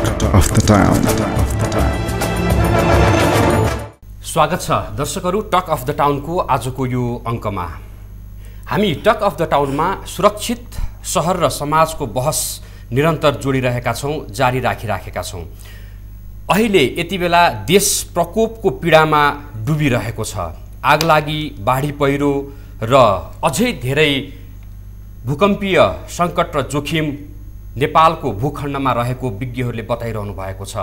of the Town. स्वागत छ दर्शकहरू टक अफ द टाउनको आजको यो अङ्कमा। हामी टक अफ द टाउनमा सुरक्षित शहर र समाजको बहस निरन्तर जोडिरहेका छौँ, जारी राखिराखेका छौँ। अहिले यति बेला देश प्रकोपको पीडामा डुबिरहेको छ। आगलागी, बाढी पहिरो र अझै धेरै भूकम्पीय सङ्कट र जोखिम नेपालको भूखण्डमा रहेको विज्ञहरूले बताइरहनु भएको छ।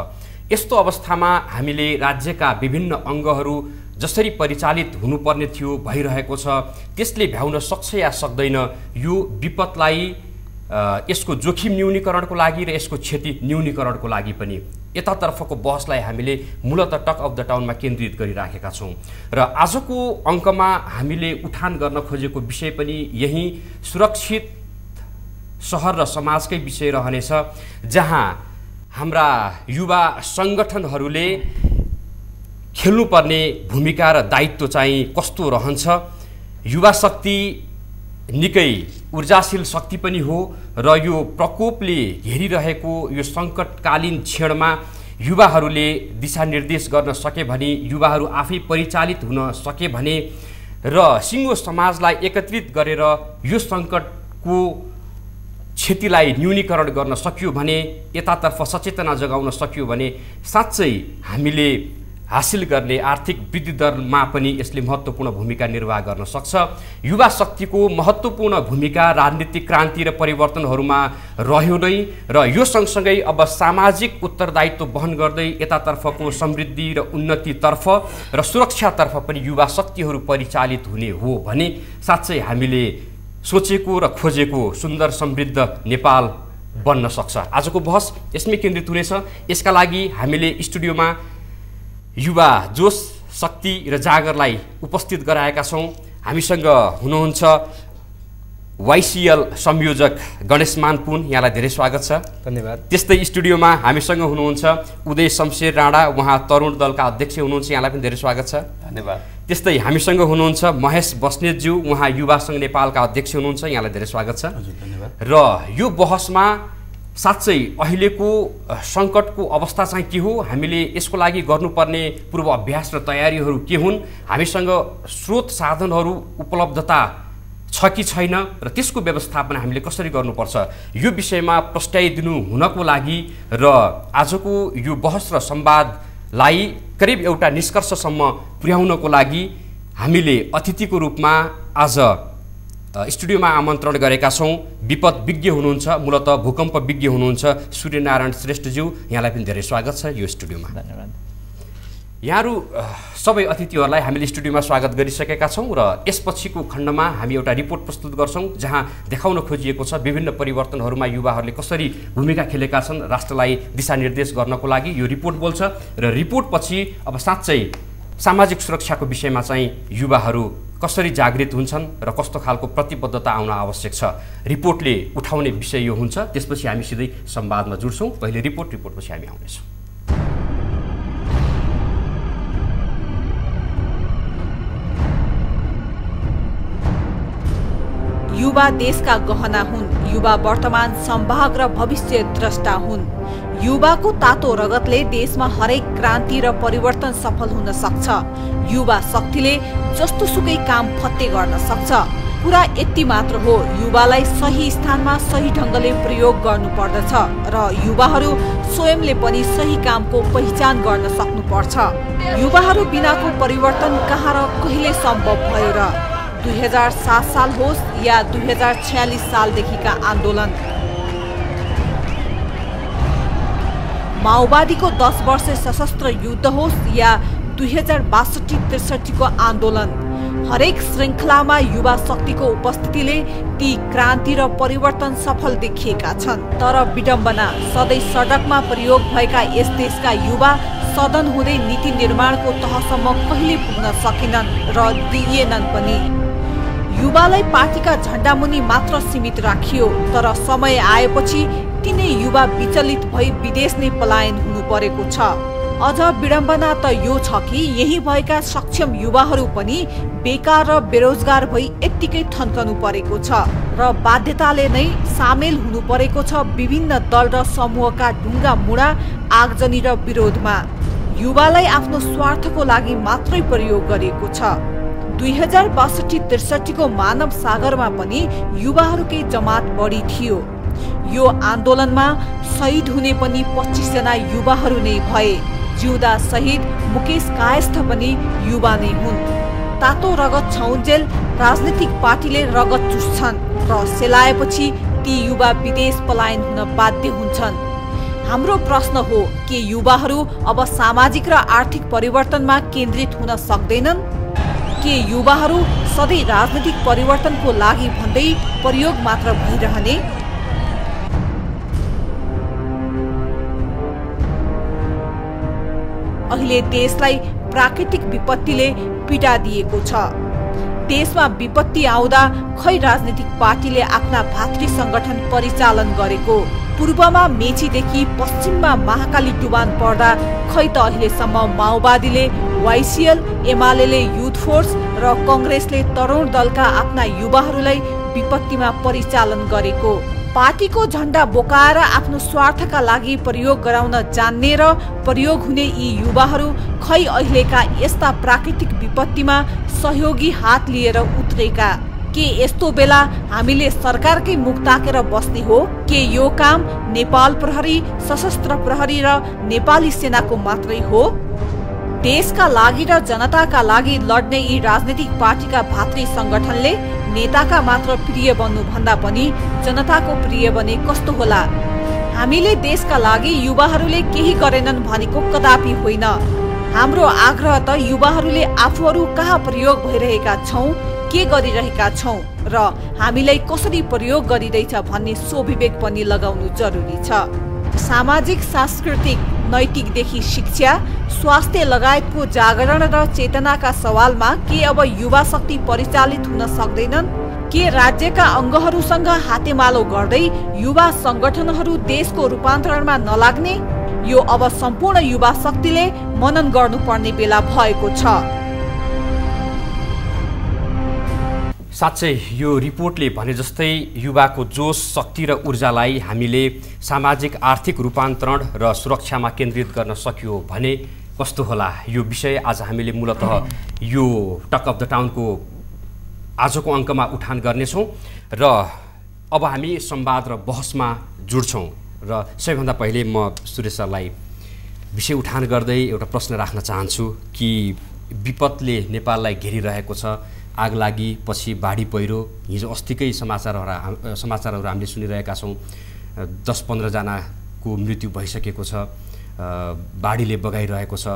यस्तो अवस्थामा हामीले राज्यका विभिन्न अङ्गहरू जसरी परिचालित हुनुपर्ने थियो भइरहेको छ, त्यसले भ्याउन सक्छ या सक्दैन यो विपदलाई, यसको जोखिम न्यूनीकरणको लागि र यसको क्षति न्यूनीकरणको लागि पनि यतातर्फको बहसलाई हामीले मूलतः टक अफ द टाउनमा केन्द्रित गरिराखेका छौँ। र आजको अङ्कमा हामीले उठान गर्न खोजेको विषय पनि यही सुरक्षित शहर र समाजकै विषय रहनेछ, जहाँ हाम्रा युवा सङ्गठनहरूले खेल्नुपर्ने भूमिका र दायित्व चाहिँ कस्तो रहन्छ। युवा शक्ति निकै ऊर्जाशील शक्ति पनि हो र यो प्रकोपले घेरिरहेको यो सङ्कटकालीन क्षणमा युवाहरूले दिशानिर्देश गर्न सके भने, युवाहरू आफै परिचालित हुन सके भने र सिङ्गो समाजलाई एकत्रित गरेर यो सङ्कटको क्षतिलाई न्यूनीकरण गर्न सकियो भने, यतातर्फ सचेतना जगाउन सकियो भने साँच्चै हामीले हासिल गर्ने आर्थिक वृद्धि दरमा पनि यसले महत्त्वपूर्ण भूमिका निर्वाह गर्न सक्छ। युवा शक्तिको महत्त्वपूर्ण भूमिका राजनीतिक क्रान्ति र परिवर्तनहरूमा रह्यो नै, र यो सँगसँगै अब सामाजिक उत्तरदायित्व वहन गर्दै यतातर्फको समृद्धि र उन्नतितर्फ र सुरक्षातर्फ पनि युवा शक्तिहरू परिचालित हुने हो भने साँच्चै हामीले सोचेको र खोजेको सुन्दर समृद्ध नेपाल बन्न सक्छ। आजको बहस यसमै केन्द्रित हुनेछ। यसका लागि हामीले स्टुडियोमा युवा जोश, शक्ति र जागरलाई उपस्थित गराएका छौँ। हामीसँग हुनुहुन्छ YCL संयोजक गणेश मानपुन, यहाँलाई धेरै स्वागत छ। धन्यवाद। त्यस्तै स्टुडियोमा हामीसँग हुनुहुन्छ उदय शमशेर राणा, उहाँ तरुण दलका अध्यक्ष हुनुहुन्छ, यहाँलाई पनि धेरै स्वागत छ। धन्यवाद। त्यस्तै हामीसँग हुनुहुन्छ महेश बस्नेतज्यू, उहाँ युवा सङ्घ नेपालका अध्यक्ष हुनुहुन्छ, यहाँलाई धेरै स्वागत छ। धन्यवाद। र यो बहसमा साँच्चै अहिलेको सङ्कटको अवस्था चाहिँ के हो, हामीले यसको लागि गर्नुपर्ने पूर्व अभ्यास र तयारीहरू के हुन्, हामीसँग स्रोत साधनहरू उपलब्धता छ कि छैन र त्यसको व्यवस्थापन हामीले कसरी गर्नुपर्छ, यो विषयमा प्रस्ट्याइदिनु हुनको लागि र आजको यो बहस र संवादलाई करिब एउटा निष्कर्षसम्म पुर्याउनको लागि हामीले अतिथिको रूपमा आज स्टुडियोमा आमन्त्रण गरेका छौँ। विपद विज्ञ हुनुहुन्छ, मूलतः भूकम्प विज्ञ हुनुहुन्छ सूर्यनारायण श्रेष्ठज्यू, यहाँलाई पनि धेरै स्वागत छ यो स्टुडियोमा। धन्यवाद। यहाँहरू सबै अतिथिहरूलाई हामीले स्टुडियोमा स्वागत गरिसकेका छौँ र यसपछिको खण्डमा हामी एउटा रिपोर्ट प्रस्तुत गर्छौँ, जहाँ देखाउन खोजिएको छ विभिन्न परिवर्तनहरूमा युवाहरूले कसरी भूमिका खेलेका छन् राष्ट्रलाई दिशानिर्देश गर्नको लागि। यो रिपोर्ट बोल्छ र रिपोर्टपछि अब साँच्चै सामाजिक सुरक्षाको विषयमा चाहिँ युवाहरू कसरी जागृत हुन्छन् र कस्तो खालको प्रतिबद्धता आउन आवश्यक छ, रिपोर्टले उठाउने विषय यो हुन्छ। त्यसपछि हामी सिधै संवादमा जुड्छौँ। पहिले रिपोर्टपछि हामी आउनेछौँ। युवा देशका गहना हुन्, युवा वर्तमान सम्भाग र भविष्य द्रष्टा हुन्। युवाको तातो रगतले देशमा हरेक क्रान्ति र परिवर्तन सफल हुन सक्छ। युवा शक्तिले जस्तो सुकै काम फत्ते गर्न सक्छ। कुरा यति मात्र हो, युवालाई सही स्थानमा सही ढङ्गले प्रयोग गर्नुपर्दछ र युवाहरू स्वयंले पनि सही कामको पहिचान गर्न सक्नुपर्छ। युवाहरू बिनाको परिवर्तन कहाँ र कहिले सम्भव भयो र? 2007 साल होस् या 2046 सालदेखिका आन्दोलन, माओवादीको 10 वर्ष सशस्त्र युद्ध होस् या 2062-63 को आन्दोलन, हरेक श्रृङ्खलामा युवा शक्तिको उपस्थितिले ती क्रान्ति र परिवर्तन सफल देखिएका छन्। तर विडम्बना, सधैँ सडकमा प्रयोग भएका यस देशका युवा सदन हुँदै नीति निर्माणको तहसम्म कहिले पुग्न सकेनन् र दिएनन् पनि। युवालाई पार्टीका झण्डामुनि मात्र सीमित राखियो, तर समय आएपछि तिनै युवा विचलित भई विदेश नै पलायन हुनु परेको छ। अझ विडम्बना त यो छ कि यही भएका सक्षम युवाहरू पनि बेकार र बेरोजगार भई यत्तिकै थन्कनु परेको छ र बाध्यताले नै सामेल हुनु परेको छ विभिन्न दल र समूहका ढुङ्गा मुढा आगजनी र विरोधमा। युवालाई आफ्नो स्वार्थको लागि मात्रै प्रयोग गरिएको छ। 2062-63 को मानव सागरमा पनि युवाहरूकै जमात बढी थियो। यो आन्दोलनमा शहीद हुने पनि 25 जना युवाहरू नै भए। जिउँदा शहीद मुकेश कायस्थ पनि युवा नै हुन्। तातो रगत छाउन्जेल राजनीतिक पार्टीले रगत चुस्छन् र सेलाएपछि ती युवा विदेश पलायन हुन बाध्य हुन्छन्। हाम्रो प्रश्न हो के युवाहरू अब सामाजिक र आर्थिक परिवर्तनमा केन्द्रित हुन सक्दैनन्? के युवाहरू सधैँ राजनीतिक परिवर्तनको लागि भन्दै प्रयोग मात्र भइरहने? अहिले देशलाई प्राकृतिक विपत्तिले पीडा दिएको छ। देशमा विपत्ति आउँदा खै राजनीतिक पार्टीले आफ्ना भातृ संगठन परिचालन गरेको? पूर्वमा मेचीदेखि पश्चिममा महाकाली डुबान पर्दा खै त अहिलेसम्म माओवादीले, वाइसिएल, एमाले युथ फोर्स र कांग्रेसले तरुण दलका आफ्ना युवाहरूलाई विपत्तिमा परिचालन गरेको? पार्टीको झण्डा बोकाएर आफ्नो स्वार्थका लागि प्रयोग गराउन जान्ने र प्रयोग हुने यी युवाहरू खै अहिलेका यस्ता प्राकृतिक विपत्तिमा सहयोगी हात लिएर उत्रेका? के यस्तो बेला हामीले सरकारकै मुख ताकेर बस्ने हो? के यो काम नेपाल प्रहरी, सशस्त्र प्रहरी र नेपाली सेनाको मात्रै हो? देशका लागि र जनताका लागि लड्ने यी राजनीतिक पार्टीका भातृ संगठनले नेताका मात्र प्रिय बन्नु भन्दा पनि जनताको प्रिय बने कस्तो होला? हामीले देशका लागि युवाहरूले केही गरेनन् भनेको कदापि होइन। हाम्रो आग्रह त युवाहरूले आफूहरू कहाँ प्रयोग भइरहेका छौं, के गरिरहेका छौं र हामीलाई कसरी प्रयोग गरिँदैछ भन्ने स्वविवेक पनि लगाउनु जरुरी छ। सामाजिक, सांस्कृतिक, नैतिकदेखि शिक्षा, स्वास्थ्य लगायतको जागरण र चेतनाका सवालमा के अब युवा शक्ति परिचालित हुन सक्दैनन्? के राज्यका अङ्गहरूसँग हातेमालो गर्दै युवा संगठनहरू देशको रूपान्तरणमा नलाग्ने? यो अब सम्पूर्ण युवा शक्तिले मनन गर्नुपर्ने बेला भएको छ। साँच्चै यो रिपोर्टले भने जस्तै युवाको जोश, शक्ति र ऊर्जालाई हामीले सामाजिक आर्थिक रूपान्तरण र सुरक्षामा केन्द्रित गर्न सक्यो भने कस्तो होला? यो विषय आज हामीले मूलतः यो टक अफ द टाउनको आजको अङ्कमा उठान गर्नेछौँ र अब हामी संवाद र बहसमा जुड्छौँ। र सबैभन्दा पहिले म सुरेश सरलाई विषय उठान गर्दै एउटा प्रश्न राख्न चाहन्छु कि विपदले नेपाललाई घेरिरहेको छ। आगलागी, पछि बाढी पहिरो, हिजो अस्तिकै समाचारहरू हामीले सुनिरहेका छौँ। 10-15 जनाको मृत्यु भइसकेको छ, बाढीले बगाइरहेको छ।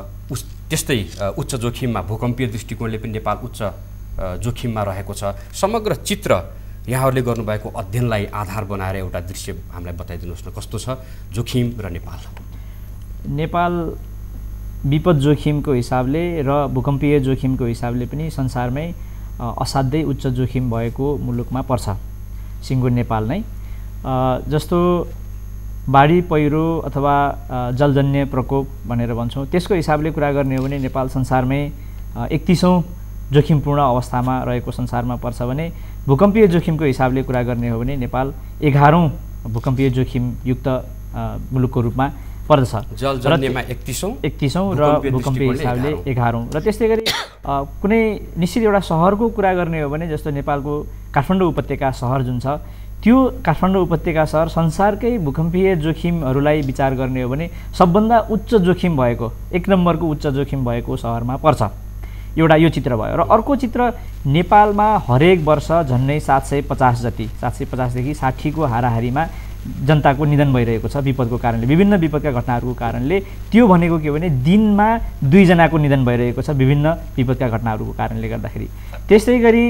त्यस्तै उच्च जोखिममा, भूकम्पीय दृष्टिकोणले पनि नेपाल उच्च जोखिममा रहेको छ। समग्र चित्र यहाँहरूले गर्नुभएको अध्ययनलाई आधार बनाएर एउटा दृश्य हामीलाई बताइदिनुहोस् न, कस्तो छ जोखिम र नेपाल? नेपाल विपद जोखिमको हिसाबले र भूकम्पीय जोखिमको हिसाबले पनि संसारमै असाध्यै उच्च जोखिम भएको मुलुकमा पर्छ सिङ्गो नेपाल नै। जस्तो बाढी पहिरो अथवा जलजन्य प्रकोप भनेर भन्छौँ, त्यसको हिसाबले कुरा गर्ने हो भने नेपाल संसारमै 31औं जोखिमपूर्ण अवस्थामा रहेको संसारमा पर्छ भने भूकम्पीय जोखिमको हिसाबले कुरा गर्ने हो भने नेपाल 11औं भूकम्पीय जोखिमयुक्त मुलुकको रूपमा पर्दछ। जलजन्यमा 31औं र भूकम्पीय हिसाबले 11औं। र त्यस्तै गरी कुनै निश्चित एउटा सहरको कुरा गर्ने हो भने जस्तो नेपालको काठमाडौँ उपत्यका सहर जुन छ, त्यो काठमाडौँ उपत्यका सहर संसारकै भूकम्पीय जोखिमहरूलाई विचार गर्ने हो भने सबभन्दा उच्च जोखिम भएको, 1 नम्बरको उच्च जोखिम भएको सहरमा पर्छ। एउटा यो चित्र भयो। र अर्को चित्र नेपालमा हरेक वर्ष झन्डै 750 जति, 750देखि 60 को हाराहारीमा जनताको निधन भइरहेको छ विपदको कारणले, विभिन्न विपदका घटनाहरूको कारणले। त्यो भनेको के हो भने दिनमा 2 जनाको निधन भइरहेको छ विभिन्न विपदका घटनाहरूको कारणले गर्दाखेरि। त्यस्तै गरी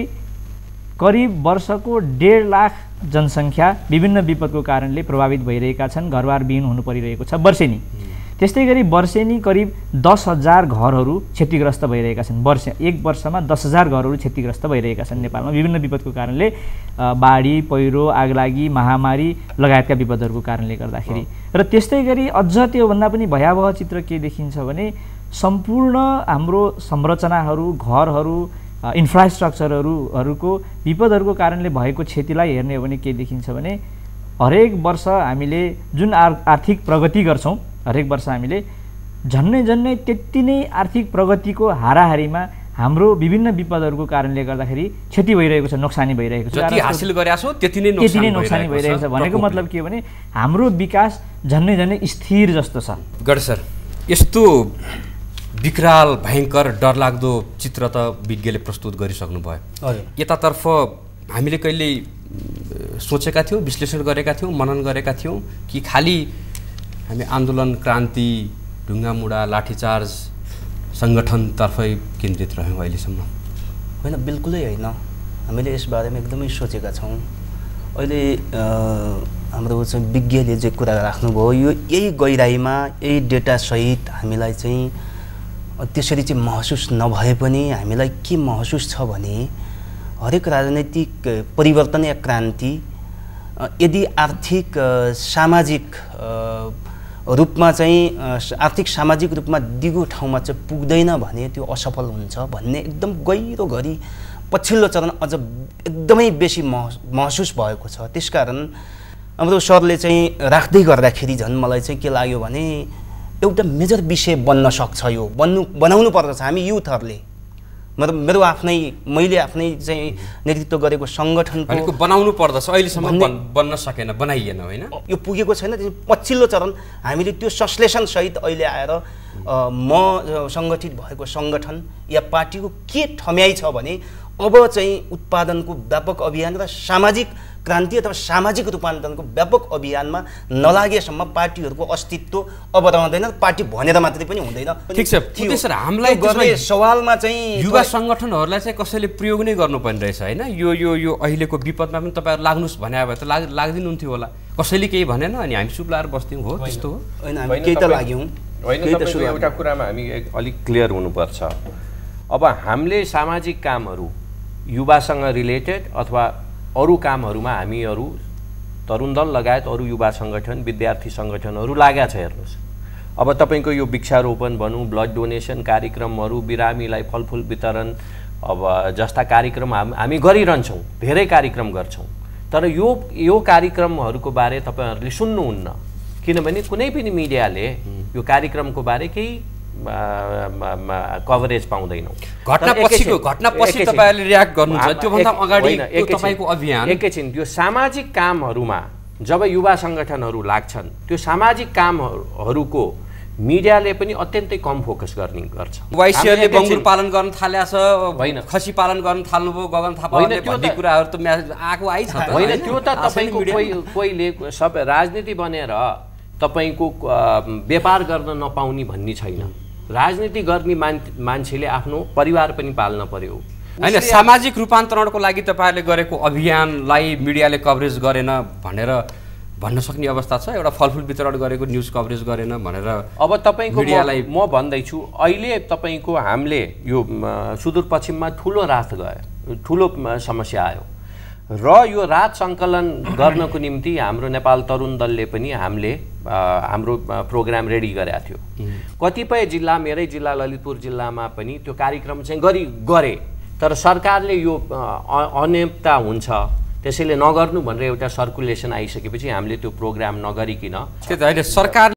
करिब वर्षको 1.5 लाख जनसङ्ख्या विभिन्न विपदको कारणले प्रभावित भइरहेका छन्, घरबार विहीन हुनु परिरहेको छ वर्षेनी। त्यस्तै गरी वर्षेनी करिब 10,000 घरहरू क्षतिग्रस्त भइरहेका छन्। एक वर्षमा 10,000 घरहरू क्षतिग्रस्त भइरहेका छन् नेपालमा विभिन्न विपदको कारणले, बाढी, पहिरो, आगलागी, महामारी लगायतका विपदहरूको कारणले गर्दाखेरि। र त्यस्तै गरी अझ त्योभन्दा पनि भयावह चित्र के देखिन्छ भने सम्पूर्ण हाम्रो संरचनाहरू, घरहरू, इन्फ्रास्ट्रक्चरहरूको विपदहरूको कारणले भएको क्षतिलाई हेर्ने हो भने के देखिन्छ भने हरेक वर्ष हामीले जुन आर्थिक प्रगति गर्छौँ, हरेक वर्ष हामीले झन्नै त्यति नै आर्थिक प्रगतिको हाराहारीमा हाम्रो विभिन्न विपदहरूको कारणले गर्दाखेरि क्षति भइरहेको छ, नोक्सानी भइरहेको छ। जति हासिल गरेका छौँ त्यति नै नोक्सानी भइरहेको छ। भनेको मतलब के हो भने हाम्रो विकास झन्नै स्थिर जस्तो छ। गड सर, यस्तो विकराल, भयङ्कर, डरलाग्दो चित्र त विज्ञले प्रस्तुत गरिसक्नु भयो। यतातर्फ हामीले कहिले सोचेका थियौँ, विश्लेषण गरेका थियौँ, मनन गरेका थियौँ कि खालि हामी आन्दोलन, क्रान्ति, ढुङ्गामुढा, लाठीचार्ज सङ्गठनतर्फै केन्द्रित रह्यौँ अहिलेसम्म? होइन, बिल्कुलै होइन। हामीले यसबारेमा एकदमै सोचेका छौँ। अहिले हाम्रो चाहिँ विज्ञले जे कुरा राख्नुभयो, यो यही गहिराइमा यही डेटासहित हामीलाई चाहिँ त्यसरी चाहिँ महसुस नभए पनि हामीलाई के महसुस छ भने हरेक राजनैतिक परिवर्तन या क्रान्ति यदि आर्थिक सामाजिक रूपमा चाहिँ आर्थिक सामाजिक रूपमा दिगो ठाउँमा चाहिँ पुग्दैन भने त्यो असफल हुन्छ भन्ने एकदम गहिरो गरी पछिल्लो चरण अझ एकदमै बेसी महसुस भएको छ। त्यसकारण हाम्रो सरले चाहिँ राख्दै गर्दाखेरि झन् मलाई चाहिँ के लाग्यो भने एउटा मेजर विषय बन्न सक्छ, यो बनाउनु पर्दछ हामी युथहरूले। मेरो मैले आफ्नै चाहिँ नेतृत्व गरेको सङ्गठनको बनाउनु पर्दछ, अहिलेसम्म बन्न सकेन, बनाइएन, होइन? यो पुगेको छैन। पछिल्लो चरण हामीले त्यो संश्लेषणसहित अहिले आएर म सङ्गठित भएको सङ्गठन या पार्टीको के ठम्याइ छ भने अब चाहिँ उत्पादनको व्यापक अभियान र सामाजिक क्रान्ति अथवा सामाजिक रूपान्तरणको व्यापक अभियानमा नलागेसम्म पार्टीहरूको अस्तित्व अब रहँदैन। पार्टी भनेर मात्रै पनि हुँदैन। ठिक छ, सर, हामीलाई गर्ने सवालमा चाहिँ युवा सङ्गठनहरूलाई चाहिँ कसैले प्रयोग नै गर्नुपर्ने रहेछ, होइन? यो अहिलेको विपदमा पनि तपाईँहरू लाग्नुहोस् भने भए त लाग्दिनुहुन्थ्यो होला। कसैले केही भनेन अनि हामी चुप लाएर बस्थ्यौँ। हो, त्यस्तो हो? होइन, हामी केही त लाग्यौँ। होइन, एउटा कुरामा हामी अलिक क्लियर हुनुपर्छ। अब हामीले सामाजिक कामहरू युवासँग रिलेटेड अथवा अरू कामहरूमा हामीहरू तरुण दल लगायत अरू युवा सङ्गठन, विद्यार्थी सङ्गठनहरू लागेका छ। हेर्नुहोस्, अब तपाईँको यो वृक्षारोपण भनौँ, ब्लड डोनेसन कार्यक्रमहरू, बिरामीलाई फलफुल वितरण अब जस्ता कार्यक्रम हामी गरिरहन्छौँ, धेरै कार्यक्रम गर्छौँ। तर यो कार्यक्रमहरूको बारे तपाईँहरूले सुन्नुहुन्न, किनभने कुनै पनि मिडियाले यो कार्यक्रमको बारे केही कभरेज पाउँदैनौँ। घटनापछि तपाईँहरूले रियाक्ट गर्नुहुन्छ, त्योभन्दा अगाडि तपाईँको अभियान एकैछिन त्यो सामाजिक कामहरूमा जब युवा सङ्गठनहरू लाग्छन्, त्यो सामाजिक कामहरूको मिडियाले पनि अत्यन्तै कम फोकस गर्छ। वाइसीहरूले बङ्गुर पालन गर्न थालेको छ, होइन? खसी पालन गर्न थाल्नुभयो, गगन थापाले भन्ने कुराहरू त आएको आइछ त, होइन? त्यो त तपाईँको कोहीले सब राजनीति बनेर तपाईँको व्यापार गर्न नपाउने भन्ने छैन। राजनीति गर्ने मान्छेले आफ्नो परिवार पनि पाल्न पर्यो, होइन? सामाजिक रूपान्तरणको लागि तपाईँहरूले गरेको अभियानलाई मिडियाले कभरेज गरेन भनेर भन्न सक्ने अवस्था छ? एउटा फलफुल वितरण गरेको न्युज कभरेज गरेन भनेर अब तपाईँको मिडियालाई म भन्दैछु, अहिले तपाईँको हामीले यो सुदूरपश्चिममा ठुलो राहत गयो, ठुलो समस्या आयो र यो राहत सङ्कलन गर्नको निम्ति हाम्रो नेपाल तरुण दलले पनि हामीले हाम्रो प्रोग्राम रेडी गरेका थियो। कतिपय जिल्ला, मेरै जिल्ला ललितपुर जिल्लामा पनि त्यो कार्यक्रम चाहिँ गरे, तर सरकारले यो अनियमितता हुन्छ त्यसैले नगर्नु भनेर एउटा सर्कुलेसन आइसकेपछि हामीले त्यो प्रोग्राम नगरिकन सरकार